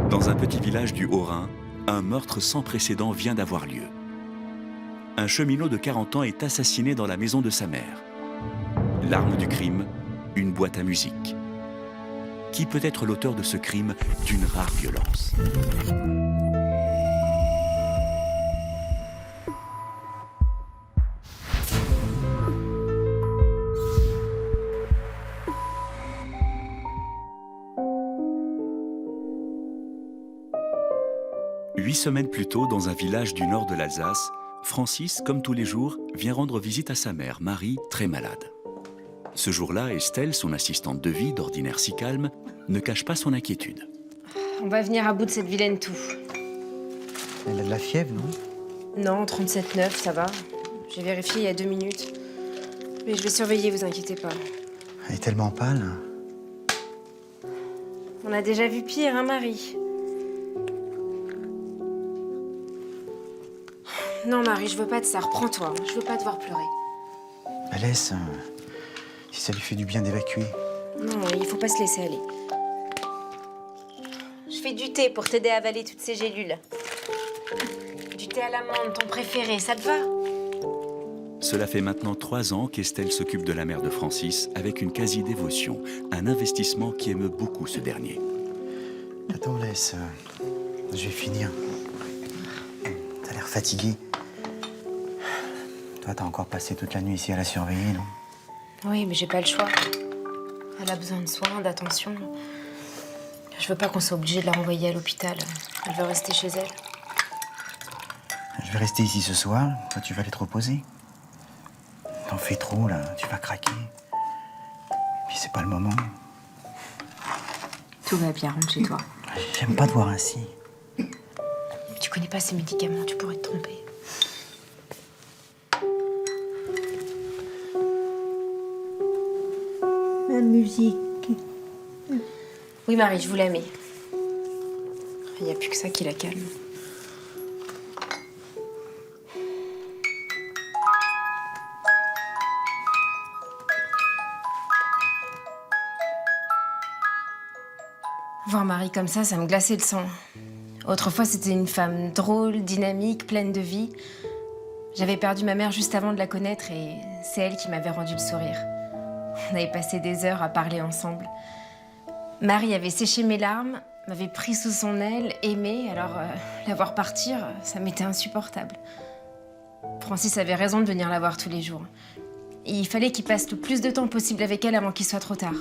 Dans un petit village du Haut-Rhin, un meurtre sans précédent vient d'avoir lieu. Un cheminot de 40 ans est assassiné dans la maison de sa mère. L'arme du crime, une boîte à musique. Qui peut être l'auteur de ce crime d'une rare violence? Huit semaines plus tôt, dans un village du nord de l'Alsace, Francis, comme tous les jours, vient rendre visite à sa mère, Marie, très malade. Ce jour-là, Estelle, son assistante de vie, d'ordinaire si calme, ne cache pas son inquiétude. On va venir à bout de cette vilaine toux. Elle a de la fièvre, non? Non, 37,9, ça va. J'ai vérifié il y a 2 minutes. Mais je vais surveiller, vous inquiétez pas. Elle est tellement pâle. On a déjà vu pire, hein, Marie? Non, Marie, je veux pas de ça. Reprends-toi. Je veux pas te voir pleurer. Bah laisse, si ça lui fait du bien d'évacuer. Non, il faut pas se laisser aller. Je fais du thé pour t'aider à avaler toutes ces gélules. Du thé à l'amande, ton préféré, ça te va? Cela fait maintenant 3 ans qu'Estelle s'occupe de la mère de Francis avec une quasi-dévotion, un investissement qui émeut beaucoup ce dernier. Attends, laisse, je vais finir. T'as l'air fatigué. Toi, t'as encore passé toute la nuit ici à la surveiller, non? Oui, mais j'ai pas le choix. Elle a besoin de soins, d'attention. Je veux pas qu'on soit obligé de la renvoyer à l'hôpital. Elle veut rester chez elle. Je vais rester ici ce soir. Toi, tu vas aller te reposer. T'en fais trop, là. Tu vas craquer. Puis c'est pas le moment. Tout va bien, rentre chez toi. J'aime pas te voir ainsi. Tu connais pas ces médicaments, tu pourrais te tromper. La musique. Oui, Marie, je vous la mets. Il n'y a plus que ça qui la calme. Voir Marie comme ça me glaçait le sang. Autrefois, c'était une femme drôle, dynamique, pleine de vie. J'avais perdu ma mère juste avant de la connaître et c'est elle qui m'avait rendu le sourire. On avait passé des heures à parler ensemble. Marie avait séché mes larmes, m'avait pris sous son aile, aimé, alors la voir partir, ça m'était insupportable. Francis avait raison de venir la voir tous les jours. Il fallait qu'il passe le plus de temps possible avec elle avant qu'il soit trop tard.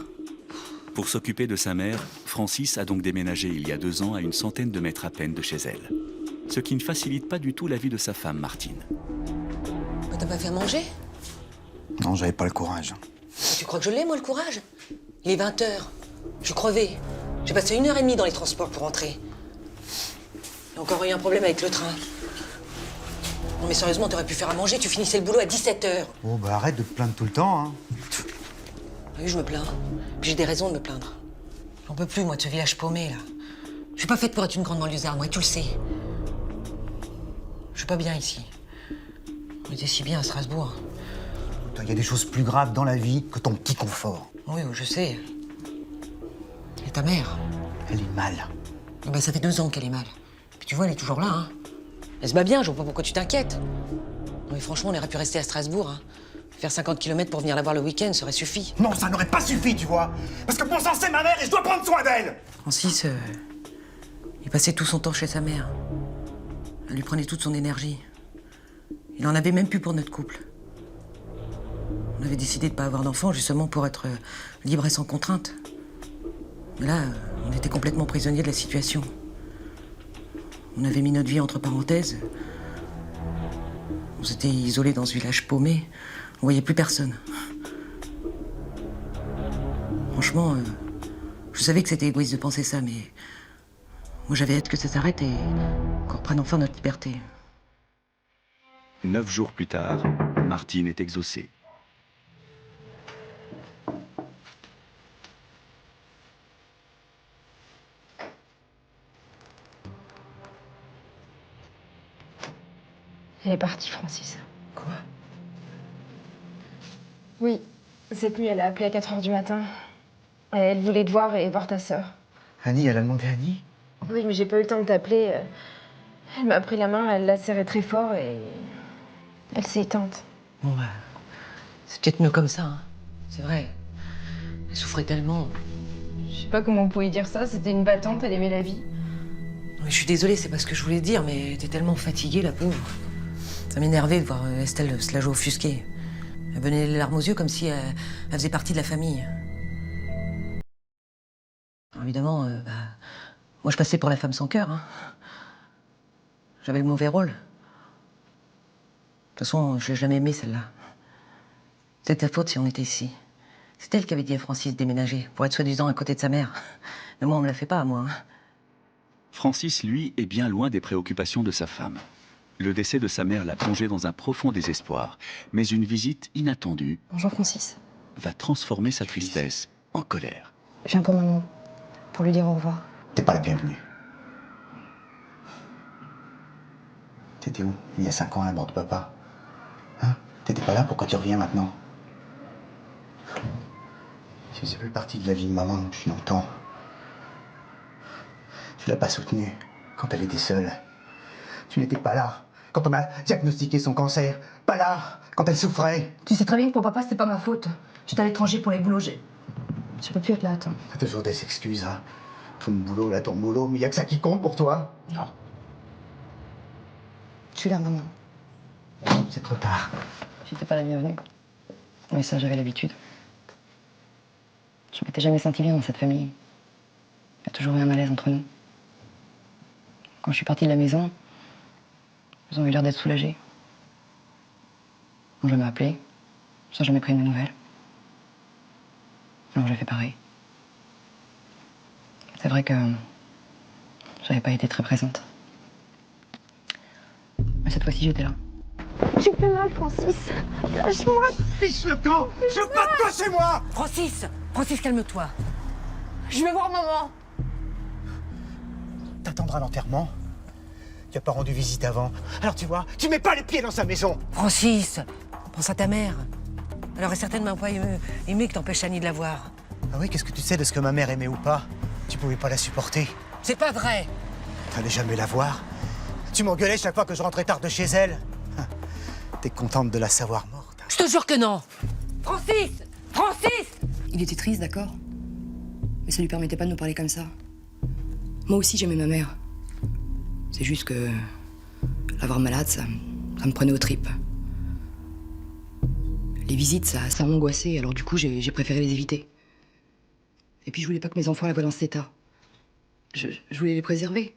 Pour s'occuper de sa mère, Francis a donc déménagé il y a 2 ans à une centaine de mètres à peine de chez elle. Ce qui ne facilite pas du tout la vie de sa femme, Martine. Bah, t'as pas fait à manger? Non, j'avais pas le courage. Tu crois que je l'ai, moi, le courage? Il est 20h. Je suis crevée. J'ai passé 1h30 dans les transports pour rentrer. J'ai encore eu un problème avec le train. Non, mais sérieusement, t'aurais pu faire à manger. Tu finissais le boulot à 17h. Oh, bah arrête de te plaindre tout le temps, hein. Oui, je me plains. Puis j'ai des raisons de me plaindre. J'en peux plus, moi, de ce village paumé, là. Je suis pas faite pour être une grande banlieusarde, moi, et tu le sais. Je suis pas bien ici. On était si bien à Strasbourg. Il y a des choses plus graves dans la vie que ton petit confort. Oui, je sais. Et ta mère? Elle est mal. Eh ben, ça fait 2 ans qu'elle est mal. Puis tu vois, elle est toujours là, hein. Elle se bat bien, je vois pas pourquoi tu t'inquiètes. Non, mais franchement, on aurait pu rester à Strasbourg, hein. Faire 50 km pour venir la voir le week-end, ça aurait suffi. Non, ça n'aurait pas suffi, tu vois. Parce que bon sang, c'est ma mère et je dois prendre soin d'elle. Francis, il passait tout son temps chez sa mère. Elle lui prenait toute son énergie. Il en avait même plus pour notre couple. On avait décidé de pas avoir d'enfants, justement pour être libre et sans contrainte. Mais là, on était complètement prisonniers de la situation. On avait mis notre vie entre parenthèses. On s'était isolés dans ce village paumé. On voyait plus personne. Franchement, je savais que c'était égoïste de penser ça, mais moi j'avais hâte que ça s'arrête et qu'on reprenne enfin notre liberté. 9 jours plus tard, Martine est exaucée. Elle est partie, Francis. Quoi? Oui, Cette nuit, elle a appelé à 4 h du matin. Elle voulait te voir et voir ta sœur. Annie, elle a demandé à Annie. Oui, mais j'ai pas eu le temps de t'appeler. Elle m'a pris la main, elle l'a serrée très fort et... elle s'est éteinte. Bon, bah, c'est peut-être mieux comme ça, hein. C'est vrai. Elle souffrait tellement. Je sais pas comment on pouvait dire ça, c'était une battante, elle aimait la vie. Je suis désolée, c'est pas ce que je voulais dire, mais elle était tellement fatiguée, la pauvre. Ça m'énervait de voir Estelle se la jouer offusquée. Elle venait les larmes aux yeux comme si elle faisait partie de la famille. Alors, évidemment, moi je passais pour la femme sans cœur, hein. J'avais le mauvais rôle. De toute façon, je l'ai jamais aimée, celle-là. C'est ta faute si on était ici. C'est elle qui avait dit à Francis de déménager, pour être soi-disant à côté de sa mère. Mais moi, on me la fait pas, moi. Francis, lui, est bien loin des préoccupations de sa femme. Le décès de sa mère l'a plongé dans un profond désespoir. Mais une visite inattendue Bonjour Francis. va transformer sa tristesse en colère. Je viens pour maman, pour lui dire au revoir. T'es pas la bienvenue. T'étais où il y a 5 ans à bord de papa? Hein? T'étais pas là, pourquoi tu reviens maintenant? Tu faisais plus partie de la vie de maman depuis longtemps. Tu l'as pas soutenue quand elle était seule. Tu n'étais pas là quand on a diagnostiqué son cancer. Pas là quand elle souffrait. Tu sais très bien que pour papa, c'était pas ma faute. J'étais à l'étranger pour les boulots. Je peux plus être là, attends. T'as toujours des excuses, hein. Ton boulot, là, ton boulot, mais y a que ça qui compte pour toi. Non. Je suis là, maman. C'est trop tard. J'étais pas la bienvenue. Mais ça, j'avais l'habitude. Je m'étais jamais senti bien dans cette famille. Il y a toujours eu un malaise entre nous. Quand je suis partie de la maison, ils ont eu l'air d'être soulagés. Ils m'ont jamais appelé. Ils n'ont jamais pris de mes nouvelles. Alors j'ai fait pareil. C'est vrai que j'avais pas été très présente. Mais cette fois-ci, j'étais là. Tu fais mal, Francis. Lâche-moi. Fiche le camp. Je veux pas de toi chez moi. Francis! Francis, calme-toi. Je veux voir maman. T'attendras l'enterrement. Tu as pas rendu visite avant. Alors tu vois, tu mets pas les pieds dans sa maison. Francis! Pense à ta mère. Elle aurait certainement pas aimé que t'empêches Annie de la voir. Ah oui, qu'est-ce que tu sais de ce que ma mère aimait ou pas? Tu pouvais pas la supporter. C'est pas vrai! T'allais jamais la voir. Tu m'engueulais chaque fois que je rentrais tard de chez elle. T'es contente de la savoir morte. Je te jure que non! Francis! Francis! Il était triste, d'accord. Mais ça lui permettait pas de nous parler comme ça. Moi aussi, j'aimais ma mère. C'est juste que la voir malade, ça me prenait aux tripes. Les visites, ça m'angoissait, alors du coup, j'ai préféré les éviter. Et puis, je voulais pas que mes enfants la voient dans cet état. Je voulais les préserver.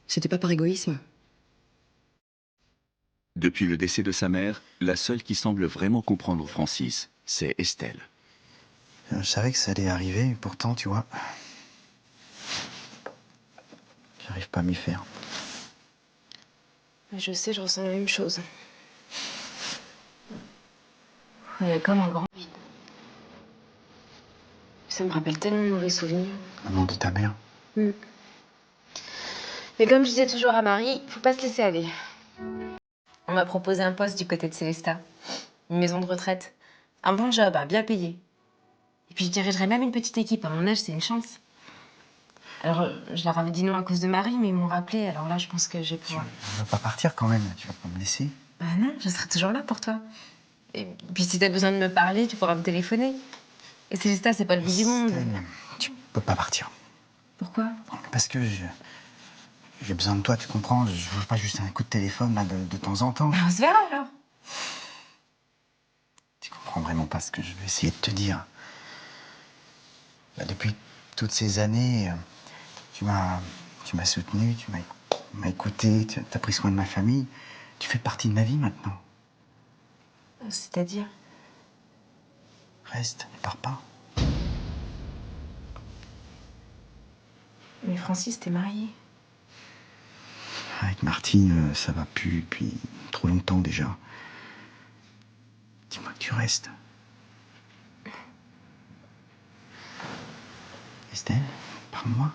C'était pas par égoïsme. Depuis le décès de sa mère, la seule qui semble vraiment comprendre Francis, c'est Estelle. Je savais que ça allait arriver, et pourtant, tu vois... J'arrive pas à m'y faire. Je sais, je ressens la même chose. Il y a comme un grand vide. Ça me rappelle tellement de mauvais souvenirs. Un nom de ta mère. Mais comme je disais toujours à Marie, faut pas se laisser aller. On m'a proposé un poste du côté de Célestat. Une maison de retraite. Un bon job, bien payé. Et puis je dirigerais même une petite équipe. À mon âge, c'est une chance. Alors, je leur avais dit non à cause de Marie, mais ils m'ont rappelé. Alors là, je pense que je vais pouvoir... Tu vas pas partir quand même, tu vas pas me laisser. Bah non, je serai toujours là pour toi. Et puis si t'as besoin de me parler, tu pourras me téléphoner. Et Célestat, c'est pas le bout du monde. Estelle, tu peux pas partir. Pourquoi? Parce que j'ai besoin de toi, tu comprends? Je veux pas juste un coup de téléphone là, de temps en temps. On se verra alors. Tu comprends vraiment pas ce que je vais essayer de te dire. Bah, depuis toutes ces années, tu m'as soutenu, tu m'as écouté, tu as pris soin de ma famille. Tu fais partie de ma vie maintenant. C'est-à-dire? Reste, ne pars pas. Mais Francis, t'es marié. Avec Martine, ça va plus depuis trop longtemps déjà. Dis-moi que tu restes. Estelle, parle-moi.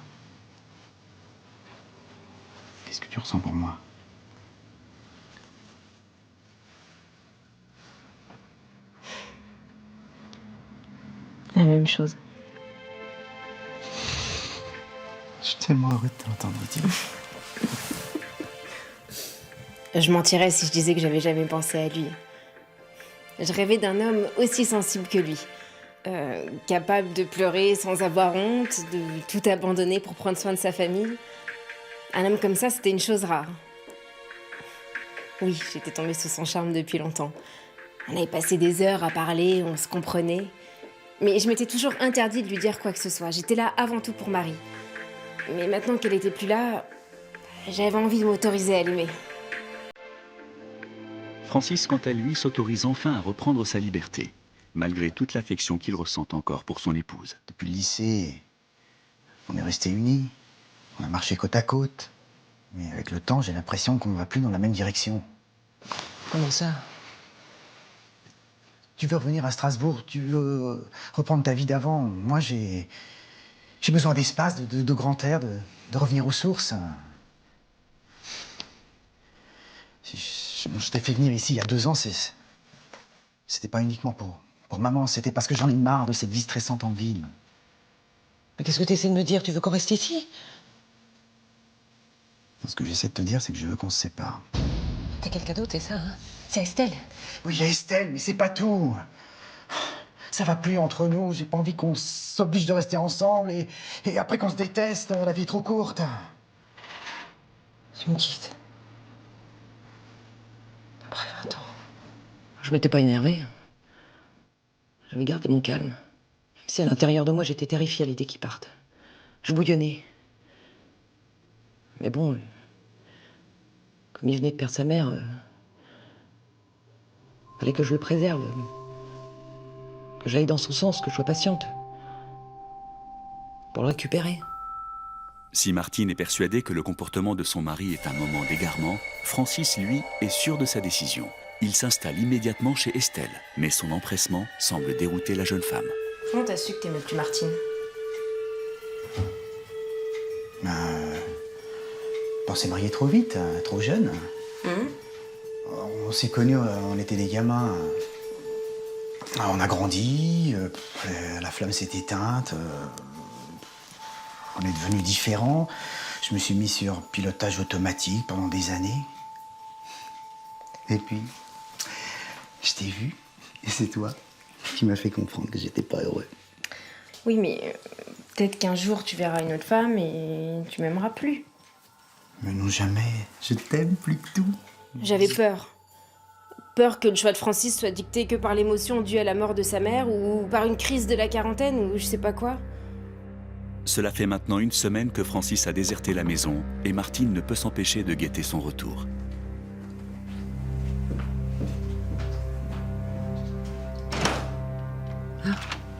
Qu'est-ce que tu ressens pour moi? La même chose. Je suis tellement heureux de t'entendre dire. Je mentirais si je disais que j'avais jamais pensé à lui. Je rêvais d'un homme aussi sensible que lui. Capable de pleurer sans avoir honte, de tout abandonner pour prendre soin de sa famille. Un homme comme ça, c'était une chose rare. Oui, j'étais tombée sous son charme depuis longtemps. On avait passé des heures à parler, on se comprenait. Mais je m'étais toujours interdit de lui dire quoi que ce soit. J'étais là avant tout pour Marie. Mais maintenant qu'elle était plus là, j'avais envie de m'autoriser à l'aimer. Francis, quant à lui, s'autorise enfin à reprendre sa liberté, malgré toute l'affection qu'il ressent encore pour son épouse. Depuis le lycée, on est restés unis. On a marché côte à côte. Mais avec le temps, j'ai l'impression qu'on ne va plus dans la même direction. Comment ça? Tu veux revenir à Strasbourg, tu veux reprendre ta vie d'avant. Moi, j'ai besoin d'espace, de grand air, de revenir aux sources. Je t'ai fait venir ici il y a 2 ans, c'était pas uniquement pour maman, c'était parce que j'en ai marre de cette vie stressante en ville. Mais qu'est-ce que tu essaies de me dire? Tu veux qu'on reste ici? Ce que j'essaie de te dire, c'est que je veux qu'on se sépare. T'as quelqu'un d'autre, c'est ça, hein? C'est Estelle. Oui, il y a Estelle, mais c'est pas tout. Ça va plus entre nous, j'ai pas envie qu'on s'oblige de rester ensemble et après qu'on se déteste, la vie est trop courte. Tu me quittes. Après 20 ans. Je m'étais pas énervée. J'avais gardé mon calme. Même si à l'intérieur de moi, j'étais terrifiée à l'idée qu'ils partent. Je bouillonnais. Mais bon, comme il venait de perdre sa mère, fallait que je le préserve. Que j'aille dans son sens, que je sois patiente. Pour le récupérer. Si Martine est persuadée que le comportement de son mari est un moment d'égarement, Francis, lui, est sûr de sa décision. Il s'installe immédiatement chez Estelle, mais son empressement semble dérouter la jeune femme. Comment t'as su que t'aimais plus Martine? On s'est mariés trop vite, trop jeune. On s'est connus, on était des gamins. On a grandi, la flamme s'est éteinte, on est devenus différents. Je me suis mis sur pilotage automatique pendant des années. Et puis, je t'ai vu, et c'est toi qui m'as fait comprendre que j'étais pas heureux. Oui, mais peut-être qu'un jour tu verras une autre femme et tu m'aimeras plus. Mais non, jamais. Je t'aime plus que tout. J'avais peur. Peur que le choix de Francis soit dicté que par l'émotion due à la mort de sa mère ou par une crise de la quarantaine ou je sais pas quoi. Cela fait maintenant 1 semaine que Francis a déserté la maison et Martine ne peut s'empêcher de guetter son retour.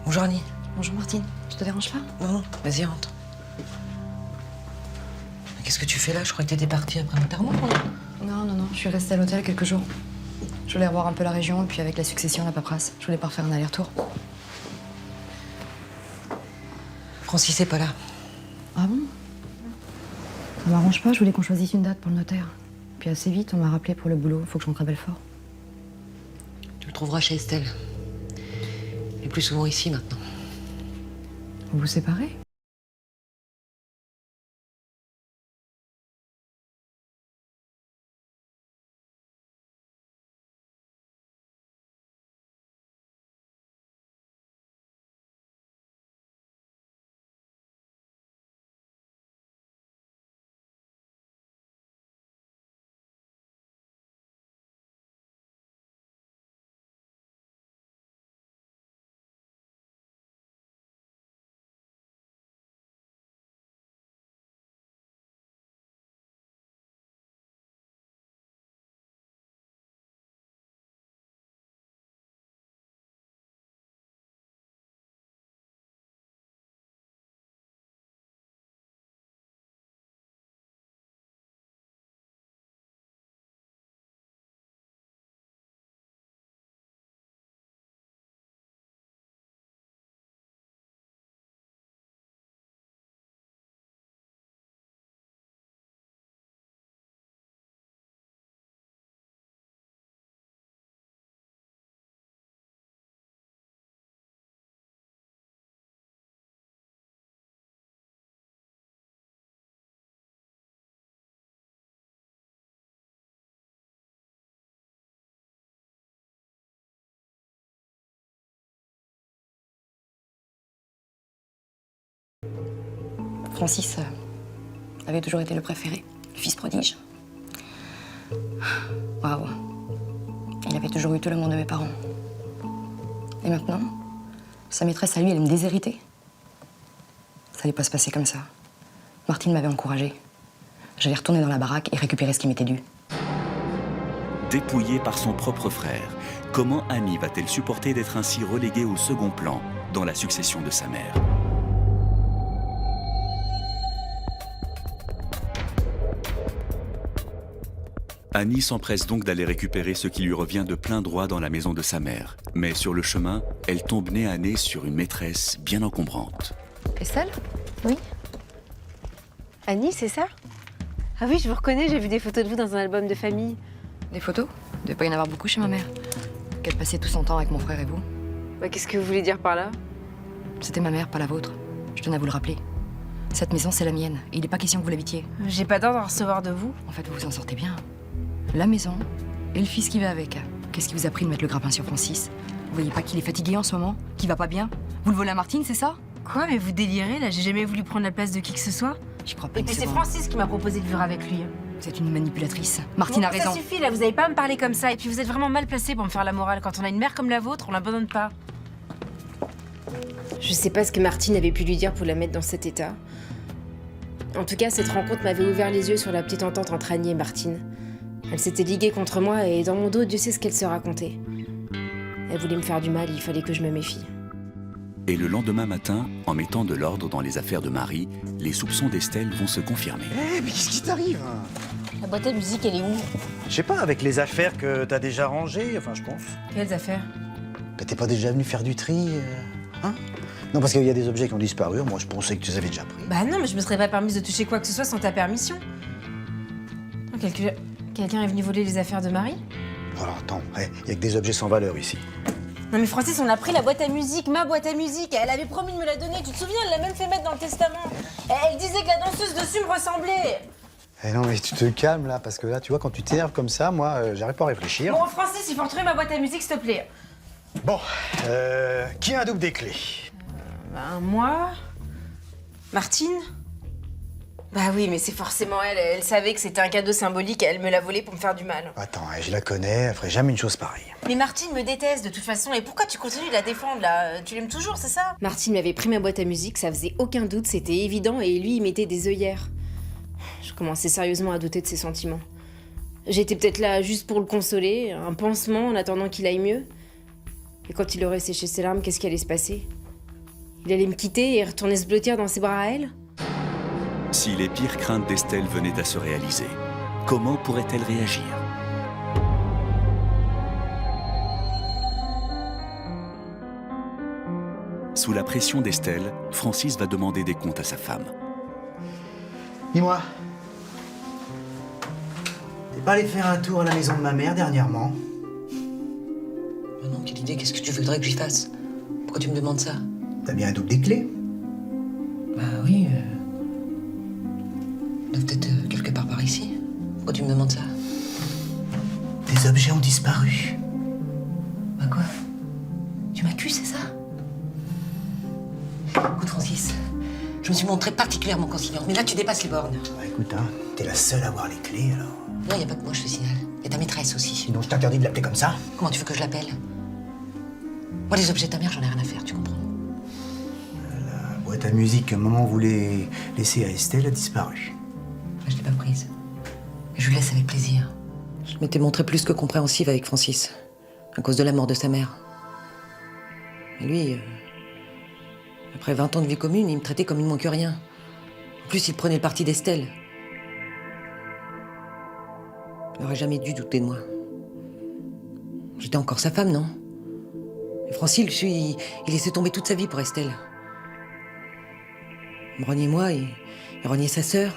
Bonjour Annie. Bonjour Martine, je te dérange pas? Non, non, vas-y, rentre. Mais qu'est-ce que tu fais là? Je crois que t'étais partie après l'enterrement. Non, je suis restée à l'hôtel quelques jours. Je voulais revoir un peu la région, puis avec la succession, la paperasse, je voulais pas refaire un aller-retour. Francis est pas là. Ah bon? Ça m'arrange pas, je voulais qu'on choisisse une date pour le notaire. Puis assez vite, on m'a rappelé pour le boulot, faut que je rentre à Belfort. Tu le trouveras chez Estelle. Il est plus souvent ici maintenant. Vous vous séparez? Francis avait toujours été le préféré, le fils prodige. Waouh. Il avait toujours eu tout l'amour de mes parents. Et maintenant, sa maîtresse à lui, elle me déshéritait. Ça allait pas se passer comme ça. Martine m'avait encouragée. J'allais retourner dans la baraque et récupérer ce qui m'était dû. Dépouillée par son propre frère, comment Annie va-t-elle supporter d'être ainsi reléguée au second plan dans la succession de sa mère? Annie s'empresse donc d'aller récupérer ce qui lui revient de plein droit dans la maison de sa mère. Mais sur le chemin, elle tombe nez à nez sur une maîtresse bien encombrante. Estelle? Oui. Annie, c'est ça? Ah oui, je vous reconnais, j'ai vu des photos de vous dans un album de famille. Des photos? Il devait pas y en avoir beaucoup chez ma mère. Qu'elle passait tout son temps avec mon frère et vous. Bah, qu'est-ce que vous voulez dire par là? C'était ma mère, pas la vôtre. Je tenais à vous le rappeler. Cette maison, c'est la mienne. Et il n'est pas question que vous l'habitiez. J'ai pas d'ordre à recevoir de vous. En fait, vous vous en sortez bien. La maison et le fils qui va avec. Qu'est-ce qui vous a pris de mettre le grappin sur Francis? Vous voyez pas qu'il est fatigué en ce moment? Qu'il va pas bien? Vous le volez à Martine, c'est ça? Quoi, mais vous délirez là? J'ai jamais voulu prendre la place de qui que ce soit. J'y crois pas Et une puis c'est seconde. Francis qui m'a proposé de vivre avec lui. Vous êtes une manipulatrice. Martine Bon, a raison. Ça suffit là, vous avez pas à me parler comme ça. Et puis vous êtes vraiment mal placé pour me faire la morale. Quand on a une mère comme la vôtre, on l'abandonne pas. Je sais pas ce que Martine avait pu lui dire pour la mettre dans cet état. En tout cas, cette rencontre m'avait ouvert les yeux sur la petite entente entre Annie et Martine. Elle s'était liguée contre moi et dans mon dos, Dieu sait ce qu'elle se racontait. Elle voulait me faire du mal, il fallait que je me méfie. Et le lendemain matin, en mettant de l'ordre dans les affaires de Marie, les soupçons d'Estelle vont se confirmer. Eh, mais qu'est-ce qui t'arrive? La boîte à musique, elle est où? Je sais pas, avec les affaires que t'as déjà rangées, enfin, je pense. Quelles affaires? Bah, t'es pas déjà venu faire du tri, hein? Non, parce qu'il y a des objets qui ont disparu. Moi, je pensais que tu les avais déjà pris. Bah non, mais je me serais pas permise de toucher quoi que ce soit sans ta permission. Non, quelqu'un est venu voler les affaires de Marie? Alors, attends, il y a que des objets sans valeur ici. Non mais Francis, on a pris la boîte à musique, ma boîte à musique. Elle avait promis de me la donner, tu te souviens? Elle l'a même fait mettre dans le testament. Elle disait que la danseuse dessus me ressemblait. Eh non, mais tu te calmes, là, parce que là, tu vois, quand tu t'énerves comme ça, moi, j'arrive pas à réfléchir. Bon, Francis, il faut retrouver ma boîte à musique, s'il te plaît. Bon, qui a un double des clés? Ben, moi... Martine? Bah oui, mais c'est forcément elle. Elle savait que c'était un cadeau symbolique et elle me l'a volé pour me faire du mal. Attends, je la connais, elle ferait jamais une chose pareille. Mais Martine me déteste de toute façon. Et pourquoi tu continues de la défendre, là? Tu l'aimes toujours, c'est ça? Martine m'avait pris ma boîte à musique, ça faisait aucun doute, c'était évident, et lui, il mettait des œillères. Je commençais sérieusement à douter de ses sentiments. J'étais peut-être là juste pour le consoler, un pansement en attendant qu'il aille mieux. Et quand il aurait séché ses larmes, qu'est-ce qui allait se passer? Il allait me quitter et retourner se blottir dans ses bras à elle? Si les pires craintes d'Estelle venaient à se réaliser, comment pourrait-elle réagir? Sous la pression d'Estelle, Francis va demander des comptes à sa femme. Dis-moi, t'es pas allé faire un tour à la maison de ma mère dernièrement? Oh non, quelle idée, qu'est-ce que tu voudrais que j'y fasse? Pourquoi tu me demandes ça? T'as bien un double des clés? Bah oui, il doit peut-être quelque part par ici. Pourquoi tu me demandes ça? Des objets ont disparu. Bah quoi? Tu m'accuses, c'est ça? Écoute, Francis, je me suis montrée particulièrement conciliante, mais là, tu dépasses les bornes. Bah écoute, hein, t'es la seule à avoir les clés, alors. Non, y a pas que moi, je te signale. Y a ta maîtresse aussi. Sinon, je t'interdis de l'appeler comme ça. Comment tu veux que je l'appelle? Moi, les objets de ta mère, j'en ai rien à faire, tu comprends? La boîte à musique que maman voulait laisser à Estelle a disparu. Bah, je l'ai pas prise. Et je lui laisse avec plaisir. Je m'étais montrée plus que compréhensive avec Francis, à cause de la mort de sa mère. Et lui, après 20 ans de vie commune, il me traitait comme une moins que rien. En plus, il prenait le parti d'Estelle. Il n'aurait jamais dû douter de moi. J'étais encore sa femme, non? Et Francis, il laissait tomber toute sa vie pour Estelle. Il me reniait moi et il reniait sa sœur.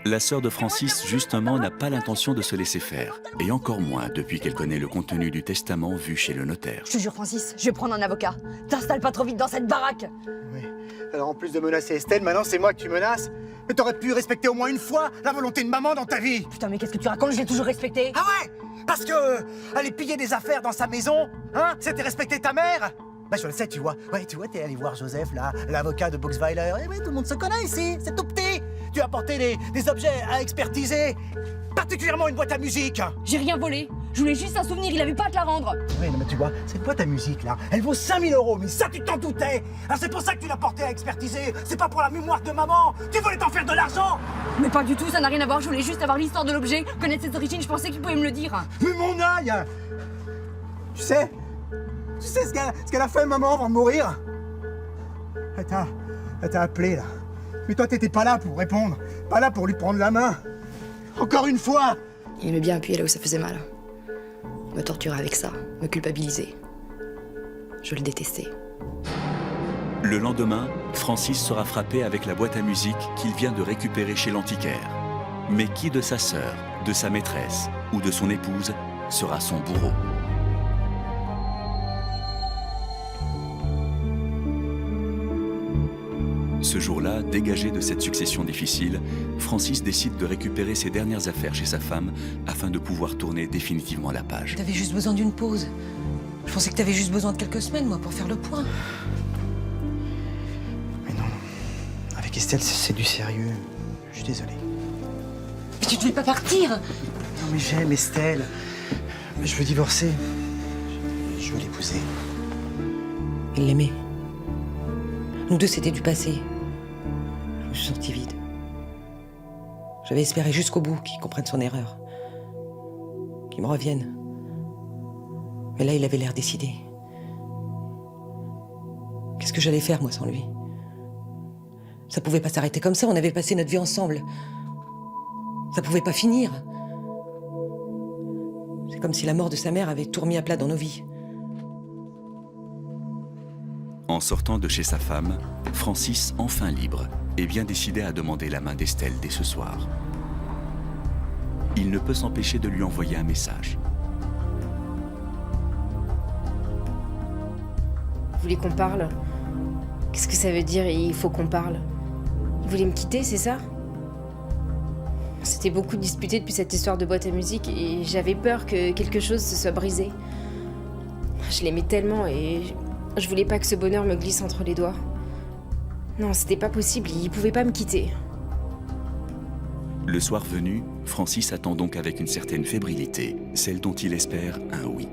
La sœur de Francis, justement, n'a pas l'intention de se laisser faire. Et encore moins depuis qu'elle connaît le contenu du testament vu chez le notaire. Je te jure, Francis, je vais prendre un avocat. T'installes pas trop vite dans cette baraque. Oui. Alors en plus de menacer Estelle, maintenant c'est moi que tu menaces? Mais t'aurais pu respecter au moins une fois la volonté de maman dans ta vie. Putain, mais qu'est-ce que tu racontes? Je l'ai toujours respecté. Ah ouais? Parce que aller piller des affaires dans sa maison, hein? C'était respecter ta mère? Bah, je le sais, tu vois. Ouais, tu vois, t'es allé voir Joseph, là, l'avocat de Boxweiler. Eh oui, tout le monde se connaît ici, c'est tout petit. Tu as apporté des objets à expertiser, particulièrement une boîte à musique. J'ai rien volé. Je voulais juste un souvenir, il avait pas à te la rendre. Oui, non, mais tu vois, cette boîte à musique, là, elle vaut 5 000 €, mais ça, tu t'en doutais. Alors, c'est pour ça que tu l'as portée à expertiser. C'est pas pour la mémoire de maman. Tu voulais t'en faire de l'argent. Mais pas du tout, ça n'a rien à voir. Je voulais juste avoir l'histoire de l'objet, connaître ses origines. Je pensais qu'il pouvait me le dire. Mais mon œil. Tu sais ce qu'elle a fait, maman, avant de mourir? Elle t'a appelé, là. Mais toi, t'étais pas là pour répondre. Pas là pour lui prendre la main. Encore une fois. Il aimait bien appuyer là où ça faisait mal. Me torturer avec ça, me culpabiliser. Je le détestais. Le lendemain, Francis sera frappé avec la boîte à musique qu'il vient de récupérer chez l'antiquaire. Mais qui de sa sœur, de sa maîtresse ou de son épouse sera son bourreau? Ce jour-là, dégagé de cette succession difficile, Francis décide de récupérer ses dernières affaires chez sa femme afin de pouvoir tourner définitivement la page. T'avais juste besoin d'une pause. Je pensais que t'avais juste besoin de quelques semaines, moi, pour faire le point. Mais non. Avec Estelle, c'est du sérieux. Je suis désolé. Mais tu devais pas partir. Non, mais j'aime Estelle. Je veux divorcer. Je veux l'épouser. Il l'aimait. Nous deux, c'était du passé. Je me suis sentie vide. J'avais espéré jusqu'au bout qu'il comprenne son erreur. Qu'il me revienne. Mais là, il avait l'air décidé. Qu'est-ce que j'allais faire, moi, sans lui? Ça pouvait pas s'arrêter comme ça, on avait passé notre vie ensemble. Ça pouvait pas finir. C'est comme si la mort de sa mère avait tout remis à plat dans nos vies. En sortant de chez sa femme, Francis, enfin libre, est bien décidé à demander la main d'Estelle dès ce soir. Il ne peut s'empêcher de lui envoyer un message. Vous voulez qu'on parle? Qu'est-ce que ça veut dire, il faut qu'on parle? Vous voulez me quitter, c'est ça? C'était beaucoup disputé depuis cette histoire de boîte à musique et j'avais peur que quelque chose se soit brisé. Je l'aimais tellement et je voulais pas que ce bonheur me glisse entre les doigts. Non, c'était pas possible, il pouvait pas me quitter. Le soir venu, Francis attend donc avec une certaine fébrilité, celle dont il espère un oui.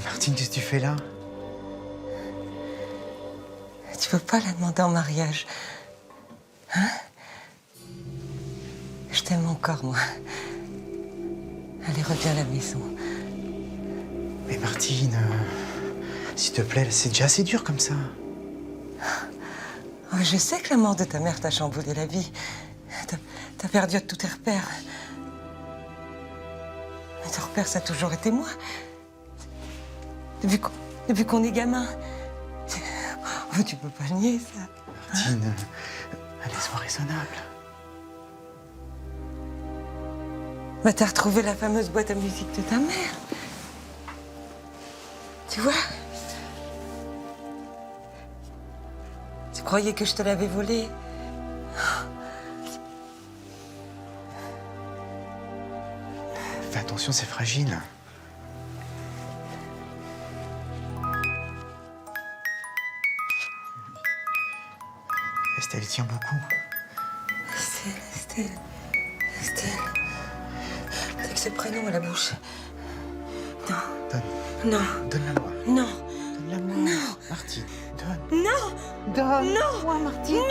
Martine, qu'est-ce que tu fais là? Tu peux pas la demander en mariage. Hein? Je t'aime encore, moi. Allez, reviens à la maison. Mais Martine, s'il te plaît, c'est déjà assez dur comme ça. Oh, je sais que la mort de ta mère t'a chamboulé la vie. T'as perdu tous tes repères. Mais tes repères, ça a toujours été moi. Depuis qu'on est gamin. Oh, tu peux pas nier ça. Martine, laisse-moi raisonnable. Bah, t'as retrouvé la fameuse boîte à musique de ta mère. Tu vois? Tu croyais que je te l'avais volée? Fais attention, c'est fragile. Estelle tient beaucoup. Estelle. T'as que ce prénom à la bouche. Non. Donne. Non. Donne-la-moi. Non. Donne-la-moi. Non. Martine, donne. Non. Donne. Non. Moi, Martine.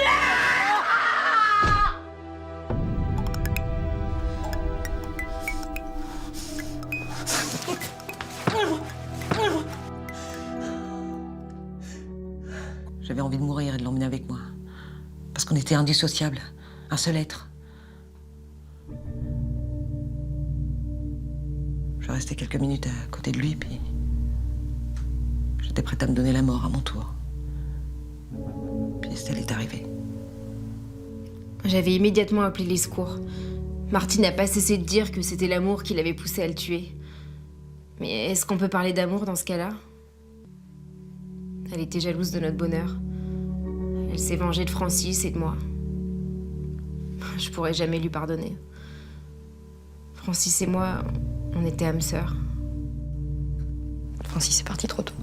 J'avais envie de mourir et de l'emmener avec moi. Parce qu'on était indissociables. Un seul être. Je restais quelques minutes à côté de lui, puis j'étais prête à me donner la mort à mon tour. Puis Estelle est arrivée. J'avais immédiatement appelé les secours. Martine n'a pas cessé de dire que c'était l'amour qui l'avait poussée à le tuer. Mais est-ce qu'on peut parler d'amour dans ce cas-là? Elle était jalouse de notre bonheur. Elle s'est vengée de Francis et de moi. Je pourrais jamais lui pardonner. Francis et moi, on était âmes sœurs. Francis est parti trop tôt.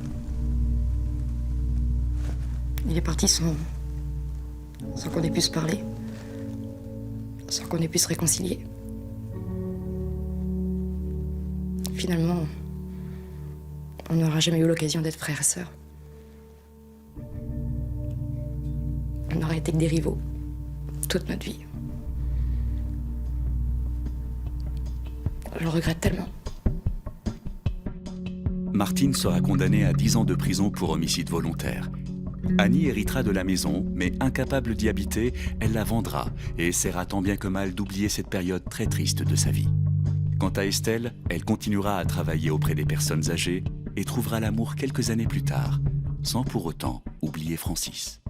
Il est parti sans qu'on ait pu se parler, sans qu'on ait pu se réconcilier. Finalement, on n'aura jamais eu l'occasion d'être frères et sœurs. On n'aura été que des rivaux toute notre vie. Je le regrette tellement. Martine sera condamnée à 10 ans de prison pour homicide volontaire. Annie héritera de la maison, mais incapable d'y habiter, elle la vendra et essaiera tant bien que mal d'oublier cette période très triste de sa vie. Quant à Estelle, elle continuera à travailler auprès des personnes âgées et trouvera l'amour quelques années plus tard, sans pour autant oublier Francis.